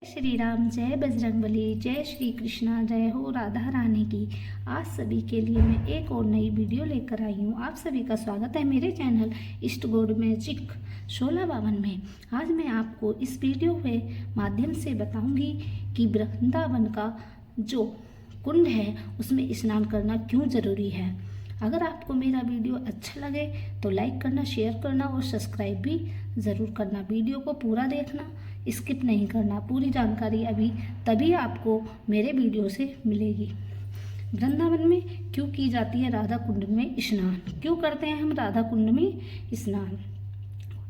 श्री राम, जय बजरंगबली, जय श्री कृष्णा, जय हो राधा रानी की। आज सभी के लिए मैं एक और नई वीडियो लेकर आई हूँ। आप सभी का स्वागत है मेरे चैनल ईस्ट गोड मैजिक 1652 में। आज मैं आपको इस वीडियो के माध्यम से बताऊंगी कि वृंदावन का जो कुंड है उसमें स्नान करना क्यों ज़रूरी है। अगर आपको मेरा वीडियो अच्छा लगे तो लाइक करना, शेयर करना और सब्सक्राइब भी ज़रूर करना। वीडियो को पूरा देखना, स्किप नहीं करना। पूरी जानकारी अभी तभी आपको मेरे वीडियो से मिलेगी। वृंदावन में क्यों की जाती है राधा कुंड में स्नान, क्यों करते हैं हम राधा कुंड में स्नान,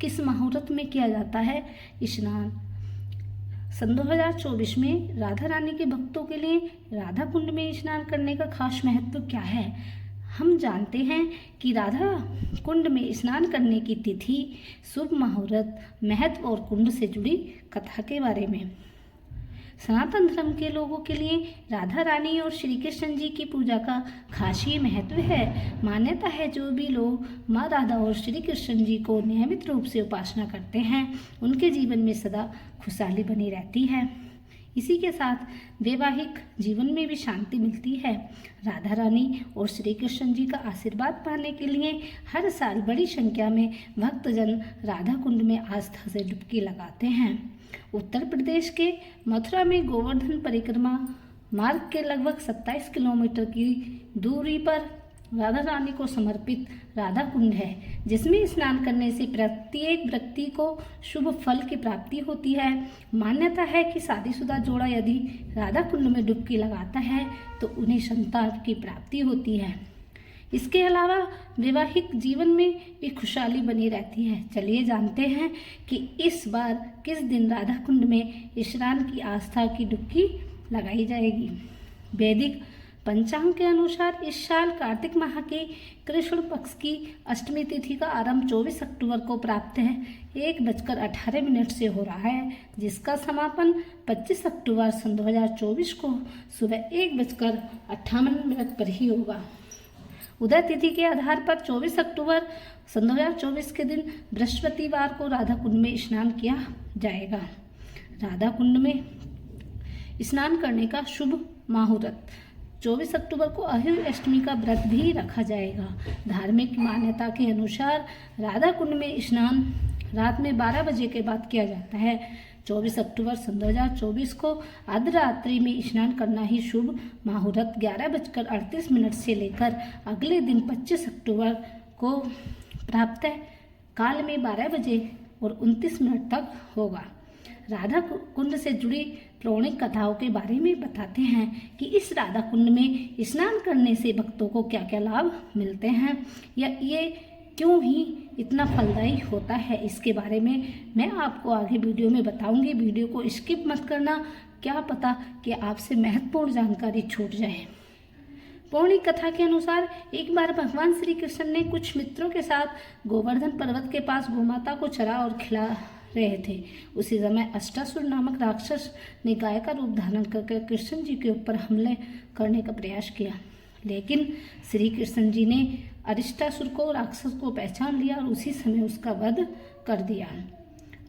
किस मुहूर्त में किया जाता है स्नान। सन 2024 में राधा रानी के भक्तों के लिए राधा कुंड में स्नान करने का खास महत्व क्या है। हम जानते हैं कि राधा कुंड में स्नान करने की तिथि, शुभ मुहूर्त, महत्व और कुंड से जुड़ी कथा के बारे में। सनातन धर्म के लोगों के लिए राधा रानी और श्री कृष्ण जी की पूजा का खास ही महत्व है। मान्यता है जो भी लोग माँ राधा और श्री कृष्ण जी को नियमित रूप से उपासना करते हैं उनके जीवन में सदा खुशहाली बनी रहती है। इसी के साथ वैवाहिक जीवन में भी शांति मिलती है। राधा रानी और श्री कृष्ण जी का आशीर्वाद पाने के लिए हर साल बड़ी संख्या में भक्तजन राधा कुंड में आस्था से डुबकी लगाते हैं। उत्तर प्रदेश के मथुरा में गोवर्धन परिक्रमा मार्ग के लगभग 27 किलोमीटर की दूरी पर राधा रानी को समर्पित राधा कुंड है, जिसमें स्नान करने से प्रत्येक व्यक्ति को शुभ फल की प्राप्ति होती है। मान्यता है कि शादीशुदा जोड़ा यदि राधा कुंड में डुबकी लगाता है तो उन्हें संतान की प्राप्ति होती है। इसके अलावा वैवाहिक जीवन में भी खुशहाली बनी रहती है। चलिए जानते हैं कि इस बार किस दिन राधा कुंड में स्नान की आस्था की डुबकी लगाई जाएगी। वैदिक पंचांग के अनुसार इस साल कार्तिक माह के कृष्ण पक्ष की अष्टमी तिथि का आरंभ 24 अक्टूबर को प्राप्त है 1:18 से हो रहा है, जिसका समापन 25 अक्टूबर सन 2024 को सुबह 1:58 पर ही होगा। उदय तिथि के आधार पर 24 अक्टूबर सन 2024 के दिन बृहस्पतिवार को राधा कुंड में स्नान किया जाएगा। राधा कुंड में स्नान करने का शुभ मुहूर्त 24 अक्टूबर को अहिर अष्टमी का व्रत भी रखा जाएगा। धार्मिक मान्यता के अनुसार राधा कुंड में स्नान रात में 12 बजे के बाद किया जाता है। 24 अक्टूबर सन 2024 को अर्धरात्रि में स्नान करना ही शुभ मुहूर्त 11:38 से लेकर अगले दिन 25 अक्टूबर को प्रातः काल में 12 बजे और 29 मिनट तक होगा। राधा कुंड से जुड़ी पौराणिक कथाओं के बारे में बताते हैं कि इस राधा कुंड में स्नान करने से भक्तों को क्या क्या लाभ मिलते हैं या ये क्यों ही इतना फलदायी होता है। इसके बारे में मैं आपको आगे वीडियो में बताऊंगी। वीडियो को स्किप मत करना, क्या पता कि आपसे महत्वपूर्ण जानकारी छूट जाए। पौराणिक कथा के अनुसार एक बार भगवान श्री कृष्ण ने कुछ मित्रों के साथ गोवर्धन पर्वत के पास गोमाता को चरा और खिला रहे थे। उसी समय अष्टासुर नामक राक्षस ने गाय का रूप धारण करके कृष्ण जी के ऊपर हमले करने का प्रयास किया, लेकिन श्री कृष्ण जी ने अरिष्टासुर को राक्षस को पहचान लिया और उसी समय उसका वध कर दिया।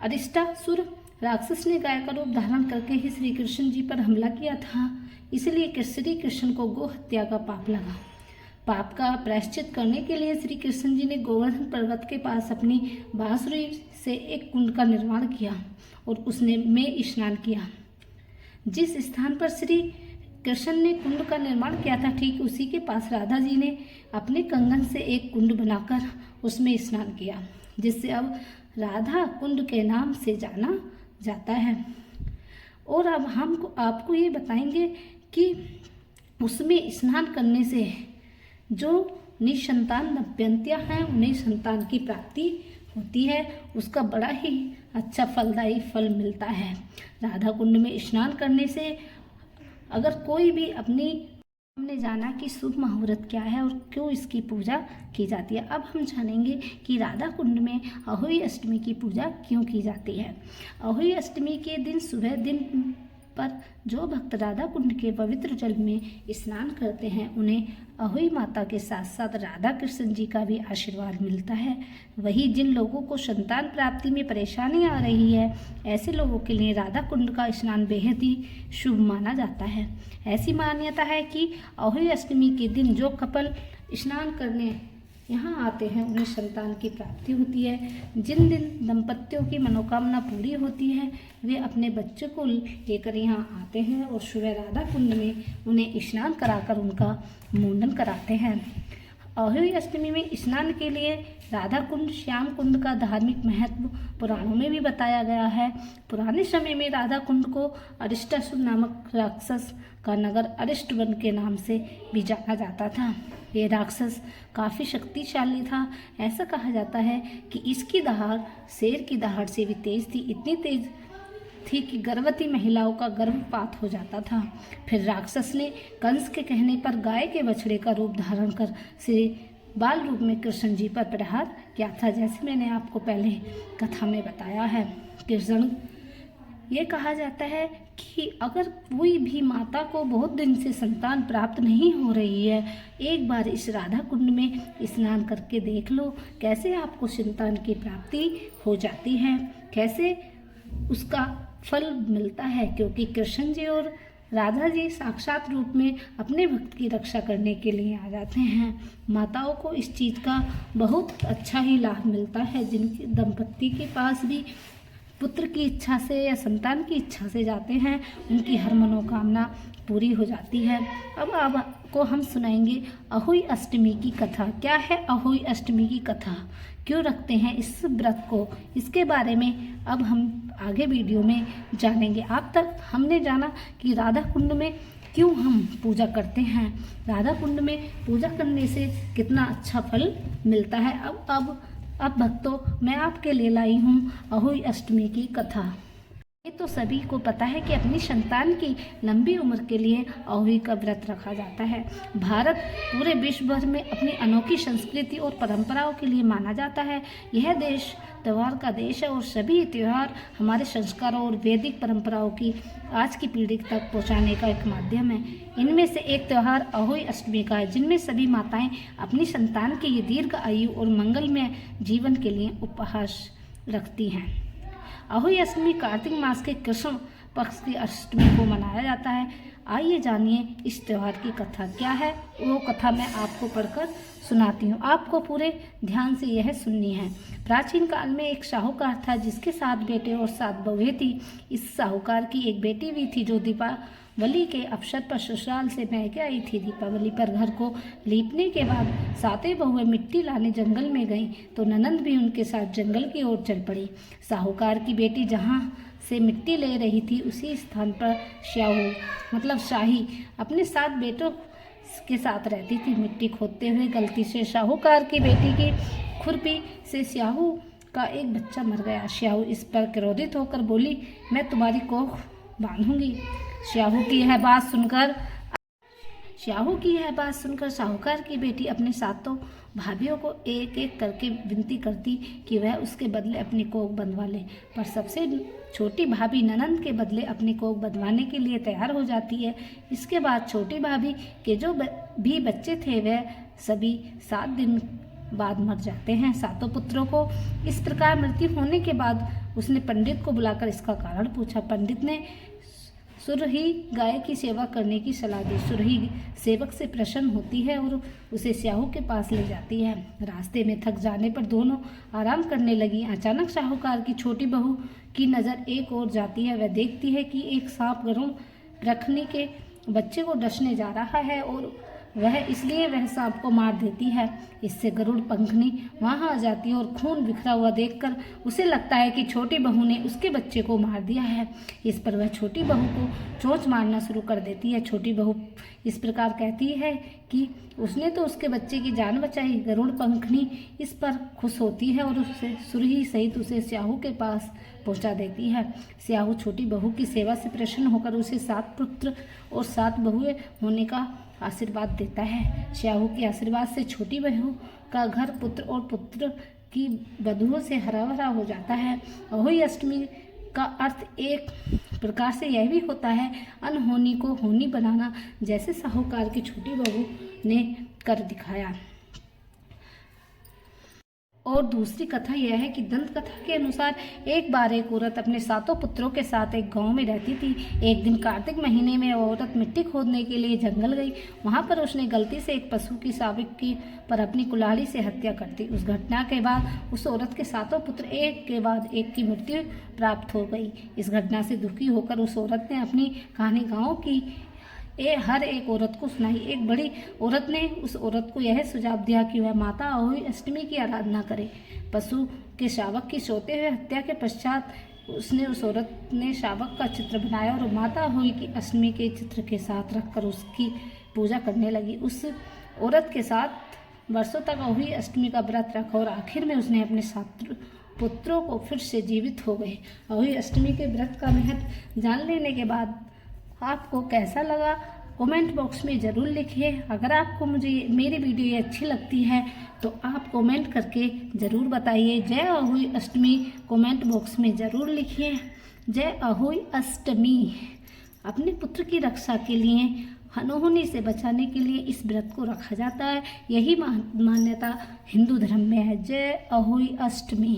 अरिष्टासुर राक्षस ने गाय का रूप धारण करके ही श्री कृष्ण जी पर हमला किया था, इसलिए श्री कृष्ण को गो हत्या का पाप लगा। पाप का प्रायश्चित करने के लिए श्री कृष्ण जी ने गोवर्धन पर्वत के पास अपनी बांसुरी से एक कुंड का निर्माण किया और उसने में स्नान किया। जिस स्थान पर श्री कृष्ण ने कुंड का निर्माण किया था, ठीक उसी के पास राधा जी ने अपने कंगन से एक कुंड बनाकर उसमें स्नान किया, जिससे अब राधा कुंड के नाम से जाना जाता है। और अब हम आपको ये बताएंगे कि उसमें स्नान करने से जो निसंतान दंपतियां हैं उन्हें संतान की प्राप्ति होती है, उसका बड़ा ही अच्छा फलदायी फल मिलता है। राधा कुंड में स्नान करने से अगर कोई भी हमने जाना कि शुभ मुहूर्त क्या है और क्यों इसकी पूजा की जाती है। अब हम जानेंगे कि राधा कुंड में अहोई अष्टमी की पूजा क्यों की जाती है। अहोई अष्टमी के दिन सुबह दिन पर जो भक्त राधा कुंड के पवित्र जल में स्नान करते हैं उन्हें अहोई माता के साथ साथ राधा कृष्ण जी का भी आशीर्वाद मिलता है। वही जिन लोगों को संतान प्राप्ति में परेशानी आ रही है, ऐसे लोगों के लिए राधा कुंड का स्नान बेहद ही शुभ माना जाता है। ऐसी मान्यता है कि अहोई अष्टमी के दिन जो कपल स्नान करने यहाँ आते हैं उन्हें संतान की प्राप्ति होती है। जिन दिन दंपतियों की मनोकामना पूरी होती है वे अपने बच्चों को लेकर यहाँ आते हैं और सुबह राधा कुंड में उन्हें स्नान कराकर उनका मुंडन कराते हैं। अहोई अष्टमी में स्नान के लिए राधा कुंड श्याम कुंड का धार्मिक महत्व पुराणों में भी बताया गया है। पुराने समय में राधा कुंड को अरिष्टासुर नामक राक्षस का नगर अरिष्टवन के नाम से भी जाना जाता था। ये राक्षस काफ़ी शक्तिशाली था। ऐसा कहा जाता है कि इसकी दहाड़ शेर की दहाड़ से भी तेज थी, इतनी तेज थी कि गर्भवती महिलाओं का गर्भपात हो जाता था। फिर राक्षस ने कंस के कहने पर गाय के बछड़े का रूप धारण कर से बाल रूप में कृष्ण जी पर प्रहार किया था, जैसे मैंने आपको पहले कथा में बताया है। कृष्ण ये कहा जाता है कि अगर कोई भी माता को बहुत दिन से संतान प्राप्त नहीं हो रही है, एक बार इस राधा कुंड में स्नान करके देख लो कैसे आपको संतान की प्राप्ति हो जाती है, कैसे उसका फल मिलता है। क्योंकि कृष्ण जी और राधा जी साक्षात रूप में अपने भक्त की रक्षा करने के लिए आ जाते हैं। माताओं को इस चीज़ का बहुत अच्छा ही लाभ मिलता है। जिनके दंपति के पास भी पुत्र की इच्छा से या संतान की इच्छा से जाते हैं उनकी हर मनोकामना पूरी हो जाती है। अब आपको हम सुनाएंगे अहोई अष्टमी की कथा। क्या है अहोई अष्टमी की कथा, क्यों रखते हैं इस व्रत को, इसके बारे में अब हम आगे वीडियो में जानेंगे। अब तक हमने जाना कि राधा कुंड में क्यों हम पूजा करते हैं, राधा कुंड में पूजा करने से कितना अच्छा फल मिलता है। अब भक्तों मैं आपके लिए लाई हूँ अहोई अष्टमी की कथा। ये तो सभी को पता है कि अपनी संतान की लंबी उम्र के लिए अहोई का व्रत रखा जाता है। भारत पूरे विश्व भर में अपनी अनोखी संस्कृति और परंपराओं के लिए माना जाता है। यह देश त्यौहार का देश है और सभी त्यौहार हमारे संस्कारों और वैदिक परंपराओं की आज की पीढ़ी तक पहुंचाने का एक माध्यम है। इनमें से एक त्यौहार अहोई अष्टमी का है, जिनमें सभी माताएं अपनी संतान के दीर्घ आयु और मंगलमय जीवन के लिए उपहास रखती हैं। अहोई अष्टमी कार्तिक मास के कृष्ण पक्ष की अष्टमी को मनाया जाता है। आइए जानिए इस त्यौहार की कथा क्या है। वो कथा मैं आपको पढ़कर सुनाती हूँ, आपको पूरे ध्यान से यह सुननी है। प्राचीन काल में एक साहूकार था जिसके 7 बेटे और 7 बहुएं थी। इस साहूकार की एक बेटी भी थी जो दीपावली के अवसर पर ससुराल से मैके आई थी। दीपावली पर घर को लीपने के बाद 7 बहुएं मिट्टी लाने जंगल में गईं तो ननंद भी उनके साथ जंगल की ओर चल पड़ी। साहूकार की बेटी जहाँ से मिट्टी ले रही थी उसी स्थान पर श्याहू मतलब शाही अपने 7 बेटों के साथ रहती थी। मिट्टी खोदते हुए गलती से साहूकार की बेटी की खुरपी से श्याहू का एक बच्चा मर गया। श्याहू इस पर क्रोधित होकर बोली, मैं तुम्हारी कोख बांधूंगी। श्याहू की यह बात सुनकर साहूकार की बेटी अपने 7 भाभियों को एक एक करके विनती करती कि वह उसके बदले अपनी कोख बंधवा ले, पर सबसे छोटी भाभी ननंद के बदले अपनी कोख बंधवाने के लिए तैयार हो जाती है। इसके बाद छोटी भाभी के जो भी बच्चे थे वह सभी 7 दिन बाद मर जाते हैं। 7 पुत्रों को इस प्रकार मृत्यु होने के बाद उसने पंडित को बुलाकर इसका कारण पूछा। पंडित ने सुरही गाय की सेवा करने की सलाह दी। सुरही सेवक से प्रसन्न होती है और उसे श्याहू के पास ले जाती है। रास्ते में थक जाने पर दोनों आराम करने लगी। अचानक साहूकार की छोटी बहू की नज़र एक ओर जाती है। वह देखती है कि एक सांप गरुड़ रखनी के बच्चे को डसने जा रहा है और इसलिए वह सांप को मार देती है। इससे गरुड़ पंखनी वहां आ जाती है और खून बिखरा हुआ देखकर उसे लगता है कि छोटी बहू ने उसके बच्चे को मार दिया है। इस पर वह छोटी बहू को चोंच मारना शुरू कर देती है। छोटी बहू इस प्रकार कहती है कि उसने तो उसके बच्चे की जान बचाई। गरुड़ पंखनी इस पर खुश होती है और उससे सुरही सहित उसे श्याहू के पास पहुंचा देती है। श्याहू छोटी बहू की सेवा से प्रसन्न होकर उसे 7 पुत्र और 7 बहुएं होने का आशीर्वाद देता है। श्याहू के आशीर्वाद से छोटी बहू का घर पुत्र और पुत्र की वधुओं से हरा भरा हो जाता है। अहोई अष्टमी का अर्थ एक प्रकार से यह भी होता है अनहोनी को होनी बनाना, जैसे साहूकार की छोटी बहू ने कर दिखाया। और दूसरी कथा यह है कि दंत कथा के अनुसार एक बार एक औरत अपने 7 पुत्रों के साथ एक गांव में रहती थी। एक दिन कार्तिक महीने में वो औरत मिट्टी खोदने के लिए जंगल गई। वहां पर उसने गलती से एक पशु की शावक की पर अपनी कुल्हाड़ी से हत्या कर दी। उस घटना के बाद उस औरत के 7 पुत्र एक के बाद एक की मृत्यु प्राप्त हो गई। इस घटना से दुखी होकर उस औरत ने अपनी कहानी गाँव की हर एक औरत को सुनाई। एक बड़ी औरत ने उस औरत को यह सुझाव दिया कि वह माता अहोई अष्टमी की आराधना करे। पशु के शावक की सोते हुए हत्या के पश्चात उस औरत ने शावक का चित्र बनाया और माता अहोई की अष्टमी के चित्र के साथ रखकर उसकी पूजा करने लगी। उस औरत के साथ वर्षों तक अहोई अष्टमी का व्रत रखा और आखिर में उसने अपने 7 पुत्रों को फिर से जीवित हो गए। अहोई अष्टमी के व्रत का महत्व जान लेने के बाद आपको कैसा लगा कमेंट बॉक्स में ज़रूर लिखिए। अगर आपको मेरी वीडियो ये अच्छी लगती है तो आप कमेंट करके ज़रूर बताइए। जय अहोई अष्टमी कमेंट बॉक्स में ज़रूर लिखिए। जय अहोई अष्टमी। अपने पुत्र की रक्षा के लिए, अनहोनी से बचाने के लिए इस व्रत को रखा जाता है। यही मान्यता हिंदू धर्म में है। जय अहोई अष्टमी।